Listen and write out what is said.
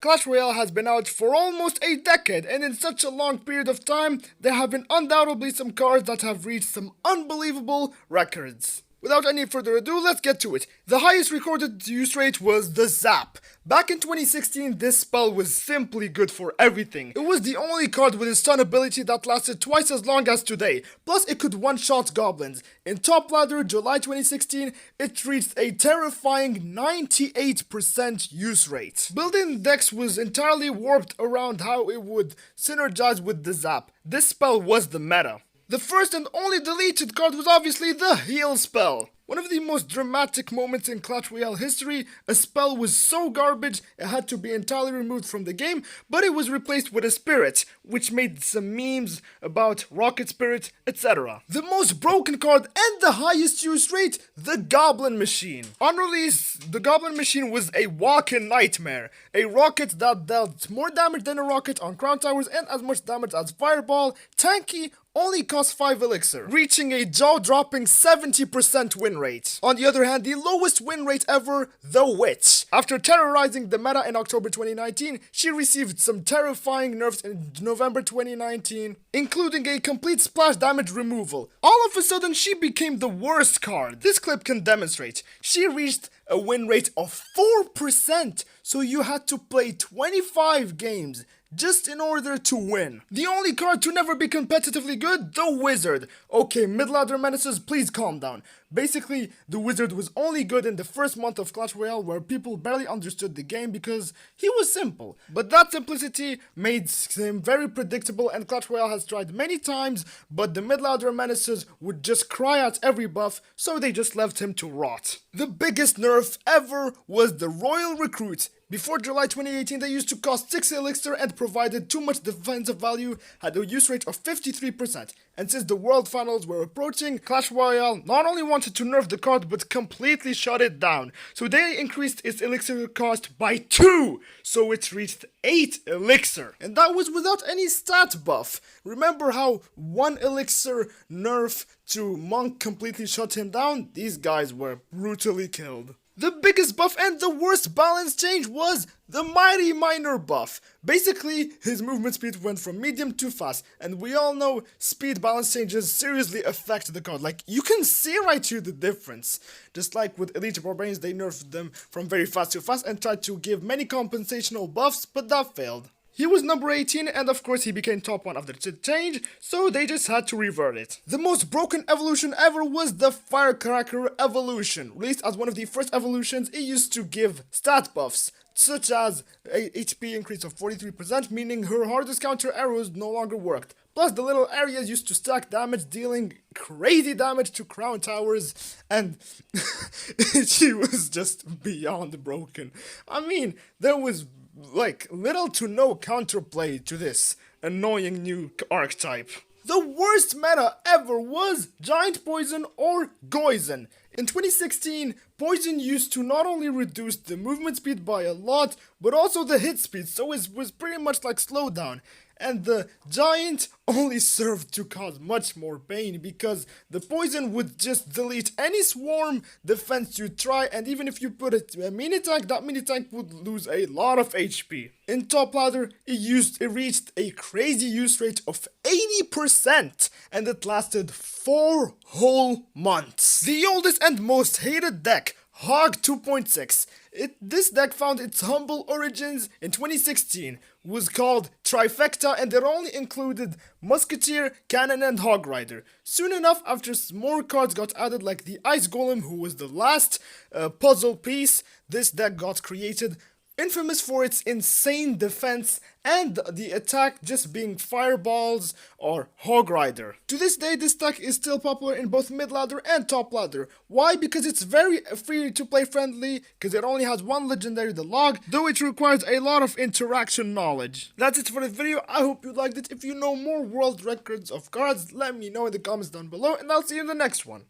Clash Royale has been out for almost a decade, and in such a long period of time, there have been undoubtedly some cards that have reached some unbelievable records. Without any further ado, let's get to it. The highest recorded use rate was the Zap. Back in 2016, this spell was simply good for everything. It was the only card with a stun ability that lasted twice as long as today, plus it could one-shot goblins. In Top Ladder, July 2016, it reached a terrifying 98% use rate. Building decks was entirely warped around how it would synergize with the Zap. This spell was the meta. The first and only deleted card was obviously the Heal spell. One of the most dramatic moments in Clash Royale history, a spell was so garbage it had to be entirely removed from the game, but it was replaced with a spirit, which made some memes about Rocket Spirit, etc. The most broken card and the highest use rate, the Goblin Machine. On release, the Goblin Machine was a walk-in nightmare, a rocket that dealt more damage than a rocket on Crown Towers and as much damage as Fireball, tanky, only cost 5 elixir, reaching a jaw-dropping 70% win rate. On the other hand, the lowest win rate ever, the Witch. After terrorizing the meta in October 2019, she received some terrifying nerfs in November 2019, including a complete splash damage removal. All of a sudden, she became the worst card. This clip can demonstrate. She reached a win rate of 4%, so you had to play 25 games just in order to win. The only card to never be competitively good, the Wizard. Okay, mid-ladder menaces, please calm down. Basically, the Wizard was only good in the first month of Clash Royale where people barely understood the game because he was simple. But that simplicity made him very predictable, and Clash Royale has tried many times, but the mid-ladder menaces would just cry at every buff, so they just left him to rot. The biggest nerf ever was the Royal Recruit. Before July 2018, they used to cost 6 elixir and provided too much defensive value, had a use rate of 53%. And since the World Finals were approaching, Clash Royale not only wanted to nerf the card, but completely shut it down. So they increased its elixir cost by 2, so it reached 8 elixir. And that was without any stat buff. Remember how 1 elixir nerf to Monk completely shut him down? These guys were brutally killed. The biggest buff and the worst balance change was the Mighty Miner buff. Basically, his movement speed went from medium to fast, and we all know speed balance changes seriously affect the card. Like, you can see right here the difference. Just like with Elite Barbarians, they nerfed them from very fast to fast and tried to give many compensational buffs, but that failed. He was number 18, and of course he became top 1 after the change, so they just had to revert it. The most broken evolution ever was the Firecracker evolution. Released as one of the first evolutions, it used to give stat buffs, such as a HP increase of 43%, meaning her hardest counter arrows no longer worked. Plus, the little areas used to stack damage, dealing crazy damage to Crown Towers, and she was just beyond broken. I mean, there was like little to no counterplay to this annoying new archetype. The worst meta ever was Giant Poison or Goizen. In 2016, Poison used to not only reduce the movement speed by a lot, but also the hit speed, so it was pretty much like slowdown. And the Giant only served to cause much more pain because the Poison would just delete any swarm defense you try, and even if you put a mini tank, that mini tank would lose a lot of HP. In Top Ladder, it reached a crazy use rate of 80%, and it lasted 4 whole months. The oldest and most hated deck, Hog 2.6. This deck found its humble origins in 2016, was called Trifecta, and it only included Musketeer, Cannon, and Hog Rider. Soon enough, after more cards got added like the Ice Golem, who was the last puzzle piece, this deck got created. Infamous for its insane defense and the attack just being fireballs or Hog Rider. To this day, this deck is still popular in both mid-ladder and top ladder. Why? Because it's very free to play friendly, because it only has one legendary, the Log, though it requires a lot of interaction knowledge. That's it for the video. I hope you liked it. If you know more world records of cards, let me know in the comments down below, and I'll see you in the next one.